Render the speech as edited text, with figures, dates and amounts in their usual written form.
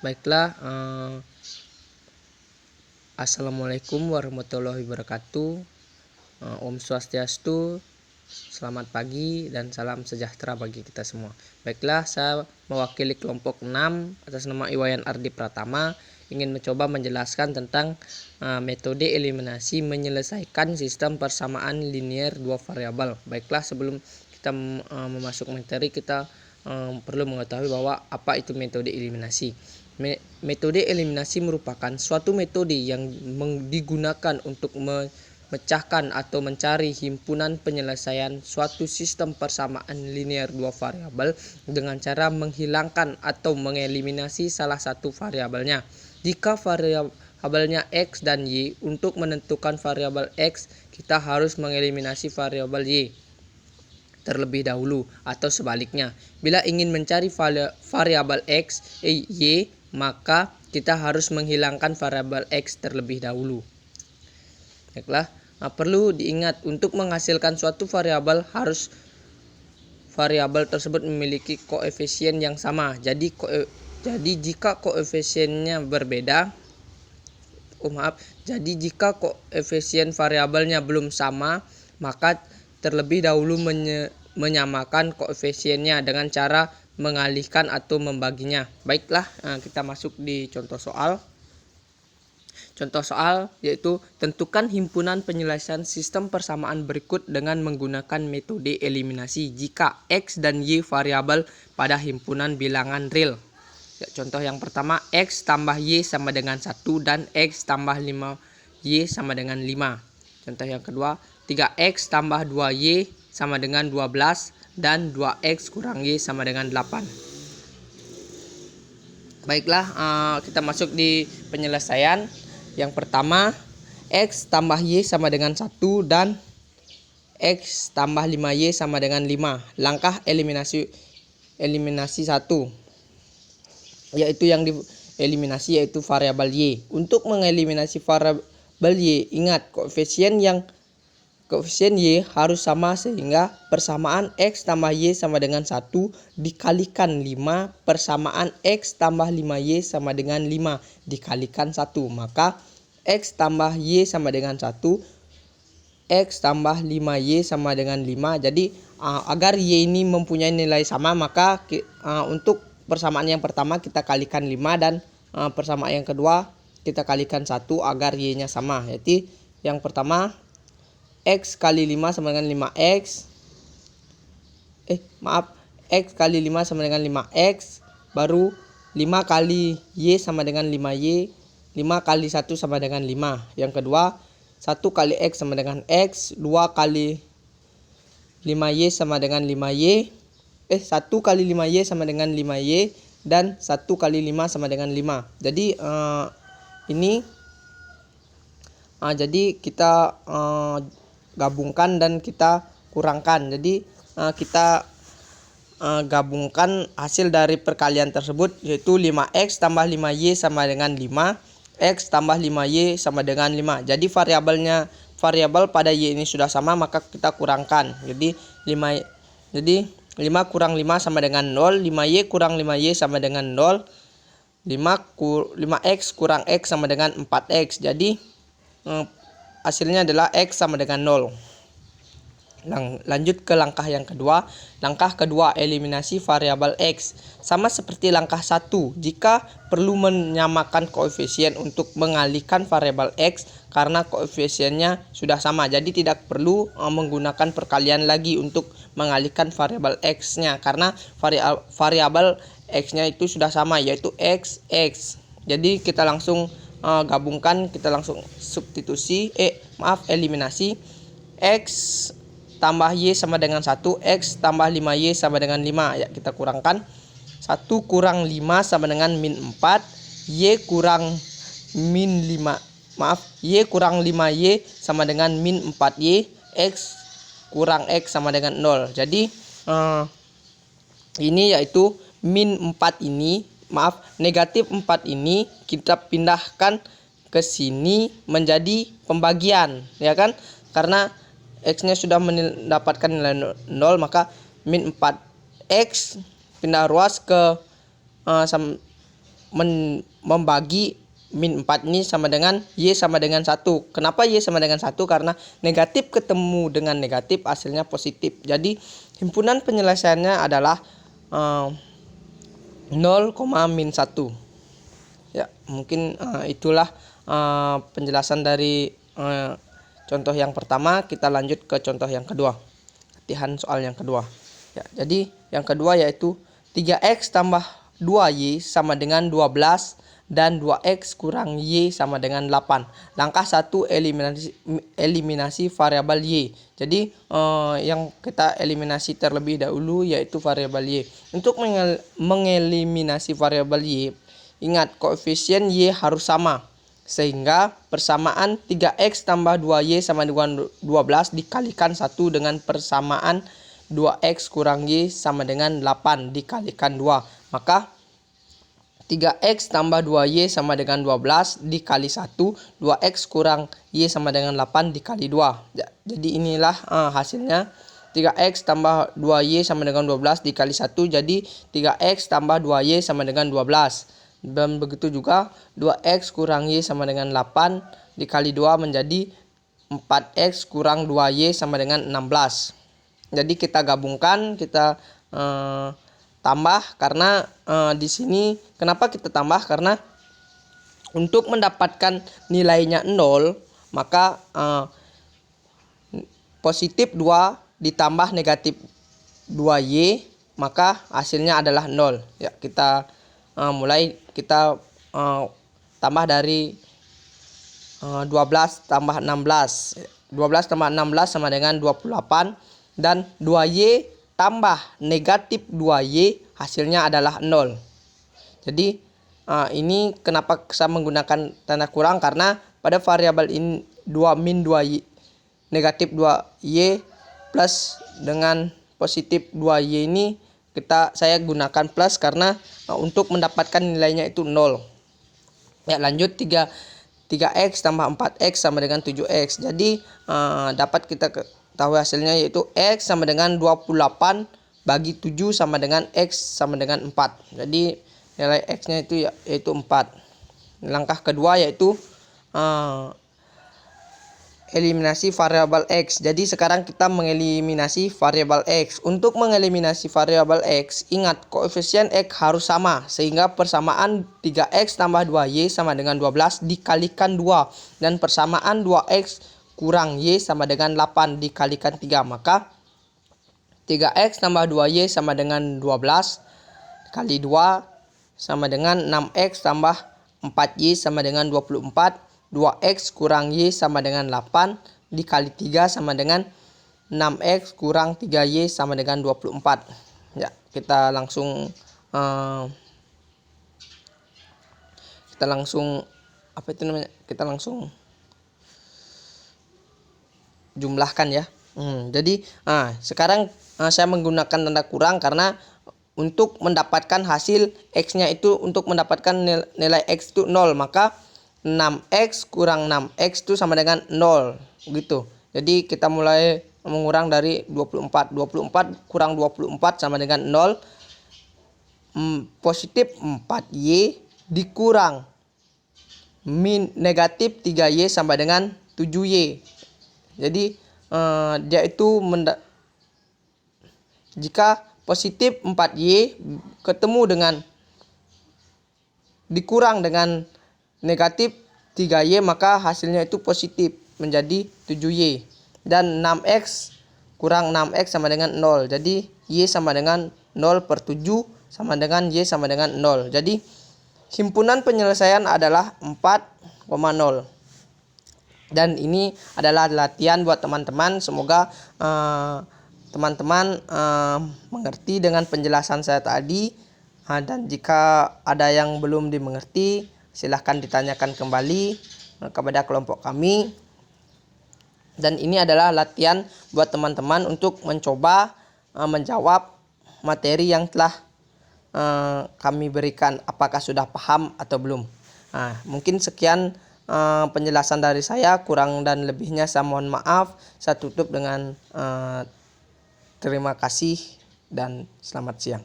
Baiklah, Assalamualaikum warahmatullahi wabarakatuh. Om Swastiastu, selamat pagi dan salam sejahtera bagi kita semua. Baiklah, saya mewakili kelompok 6 atas nama Iwayan Ardi Pratama ingin mencoba menjelaskan tentang metode eliminasi menyelesaikan sistem persamaan linear dua variabel. Baiklah, sebelum kita memasuk materi, kita perlu mengetahui bahwa apa itu metode eliminasi. Metode eliminasi merupakan suatu metode yang digunakan untuk memecahkan atau mencari himpunan penyelesaian suatu sistem persamaan linear dua variabel dengan cara menghilangkan atau mengeliminasi salah satu variabelnya. Jika variabelnya X dan Y, untuk menentukan variabel X, kita harus mengeliminasi variabel Y terlebih dahulu, atau sebaliknya. Bila ingin mencari variabel X, Y, maka kita harus menghilangkan variabel X terlebih dahulu. Baiklah, perlu diingat untuk menghasilkan suatu variabel harus variabel tersebut memiliki koefisien yang sama. Jadi jika koefisiennya berbeda, jadi jika koefisien variabelnya belum sama, maka terlebih dahulu menyamakan koefisiennya dengan cara mengalihkan atau membaginya. Baiklah, kita masuk di contoh soal. Contoh soal yaitu tentukan himpunan penyelesaian sistem persamaan berikut dengan menggunakan metode eliminasi jika X dan Y variabel pada himpunan bilangan real. Contoh yang pertama, X tambah Y sama dengan 1 dan X tambah 5Y sama dengan 5. Contoh yang kedua, 3X tambah 2Y sama dengan 12 dan 2X kurang Y sama dengan 8. Baiklah, kita masuk di penyelesaian. Yang pertama, X tambah Y sama dengan 1 dan X tambah 5Y sama dengan 5. Langkah eliminasi 1, yaitu yang dieliminasi yaitu variabel Y. Untuk mengeliminasi variabel Y, ingat koefisien Y harus sama, sehingga persamaan X tambah Y sama dengan 1 dikalikan 5 persamaan X tambah 5Y sama dengan 5 dikalikan 1. Maka X tambah Y sama dengan 1, X tambah 5Y sama dengan 5. Jadi agar Y ini mempunyai nilai sama, maka untuk persamaan yang pertama kita kalikan 5 dan persamaan yang kedua kita kalikan 1 agar Y-nya sama. Yaitu yang pertama, X kali 5 sama dengan 5X. X kali 5 sama dengan 5X. Baru 5 kali Y sama dengan 5Y. 5 kali 1 sama dengan 5. Yang kedua, 1 kali X sama dengan X. 2 kali 5Y sama dengan 5Y. 1 kali 5Y sama dengan 5Y. Dan 1 kali 5 sama dengan 5. Jadi jadi kita gabungkan dan kita kurangkan. Jadi kita gabungkan hasil dari perkalian tersebut, yaitu 5X tambah 5Y sama dengan 5. X tambah 5Y sama dengan 5. Jadi variabel pada Y ini sudah sama, maka kita kurangkan. Jadi 5 kurang 5 sama dengan 0. 5Y kurang 5Y sama dengan 0. 5X kurang X sama dengan 4X. Jadi hasilnya adalah X sama dengan 0. Lanjut ke langkah yang kedua. Langkah kedua, eliminasi variabel X. Sama seperti langkah 1, jika perlu menyamakan koefisien untuk mengalihkan variabel X karena koefisiennya sudah sama. Jadi tidak perlu menggunakan perkalian lagi untuk mengalihkan variabel X-nya karena variabel X-nya itu sudah sama, yaitu X. Jadi kita langsung gabungkan, kita langsung substitusi eliminasi. X tambah Y sama dengan 1, X tambah 5Y sama dengan 5. Ya, kita kurangkan. 1 kurang 5 sama dengan min 4. Y kurang min 5. Y kurang 5Y sama dengan min 4Y. X kurang X sama dengan 0. Jadi ini yaitu min 4 ini, negatif 4 ini kita pindahkan ke sini menjadi pembagian, ya kan? Karena X-nya sudah mendapatkan nilai 0, maka min 4X pindah ruas ke membagi min 4 ini sama dengan Y sama dengan 1. Kenapa Y sama dengan 1? Karena negatif ketemu dengan negatif hasilnya positif. Jadi himpunan penyelesaiannya adalah 0, min 1. Ya, mungkin itulah penjelasan dari contoh yang pertama. Kita lanjut ke contoh yang kedua. Latihan soal yang kedua. Ya, jadi yang kedua yaitu 3x tambah 2y sama dengan 12 dan 2x kurang y sama dengan 8. Langkah 1, eliminasi variabel y. Jadi yang kita eliminasi terlebih dahulu yaitu variabel y. Untuk mengeliminasi variabel y, ingat koefisien y harus sama. Sehingga persamaan 3x tambah 2y sama dengan 12 dikalikan 1 dengan persamaan 2x kurang y sama dengan 8 dikalikan 2. Maka 3x tambah 2y sama dengan 12 dikali 1, 2x kurang y sama dengan 8 dikali 2. Jadi inilah hasilnya. 3x tambah 2y sama dengan 12 dikali 1, jadi 3x tambah 2y sama dengan 12. Dan begitu juga 2x kurang y sama dengan 8 dikali 2 menjadi 4x kurang 2y sama dengan 16. Jadi kita gabungkan, kita tambah karena di sini kenapa kita tambah, karena untuk mendapatkan nilainya 0 maka positif 2 ditambah negatif 2y maka hasilnya adalah 0. Ya, kita mulai kita tambah dari 12 tambah 16. 12 tambah 16 sama dengan 28 dan 2y tambah negatif 2y hasilnya adalah 0. Jadi ini kenapa saya menggunakan tanda kurang, karena pada variabel ini 2 min 2y negatif 2y plus dengan positif 2y ini saya gunakan plus karena untuk mendapatkan nilainya itu 0. Ya, lanjut 3x tambah 4x sama dengan 7x. Jadi dapat kita tahu hasilnya yaitu x sama dengan 28 bagi 7 sama dengan x sama dengan 4. Jadi nilai x-nya itu yaitu 4. Langkah kedua yaitu eliminasi variabel x. Jadi sekarang kita mengeliminasi variabel x. Untuk mengeliminasi variabel x, ingat koefisien x harus sama sehingga persamaan 3x tambah 2y sama dengan 12 dikalikan 2 dan persamaan 2x kurang y sama dengan 8 dikalikan 3. Maka 3x tambah 2y sama dengan 12 kali 2 sama dengan 6x tambah 4y sama dengan 24. 2x kurang y sama dengan 8 dikali 3 sama dengan 6x kurang 3y sama dengan 24. Ya, kita langsung kita langsung jumlahkan ya. Jadi sekarang saya menggunakan tanda kurang karena untuk mendapatkan hasil x-nya itu, untuk mendapatkan nilai x itu 0, maka 6x kurang 6x itu sama dengan 0 gitu. Jadi kita mulai mengurang dari 24. 24 kurang 24 sama dengan 0. Positif 4y dikurang negatif 3y sama dengan 7y. Jadi dia itu jika positif 4y ketemu dengan dikurang dengan negatif 3y maka hasilnya itu positif menjadi 7y. Dan 6x kurang 6x sama dengan 0. Jadi y sama dengan 0 per 7 sama dengan y sama dengan 0. Jadi himpunan penyelesaian adalah 4,0. Dan ini adalah latihan buat teman-teman. Semoga teman-teman mengerti dengan penjelasan saya tadi. Dan jika ada yang belum dimengerti, silahkan ditanyakan kembali kepada kelompok kami. Dan ini adalah latihan buat teman-teman untuk mencoba menjawab materi yang telah kami berikan. Apakah sudah paham atau belum? Mungkin sekian penjelasan dari saya. Kurang dan lebihnya saya mohon maaf. Saya tutup dengan terima kasih dan selamat siang.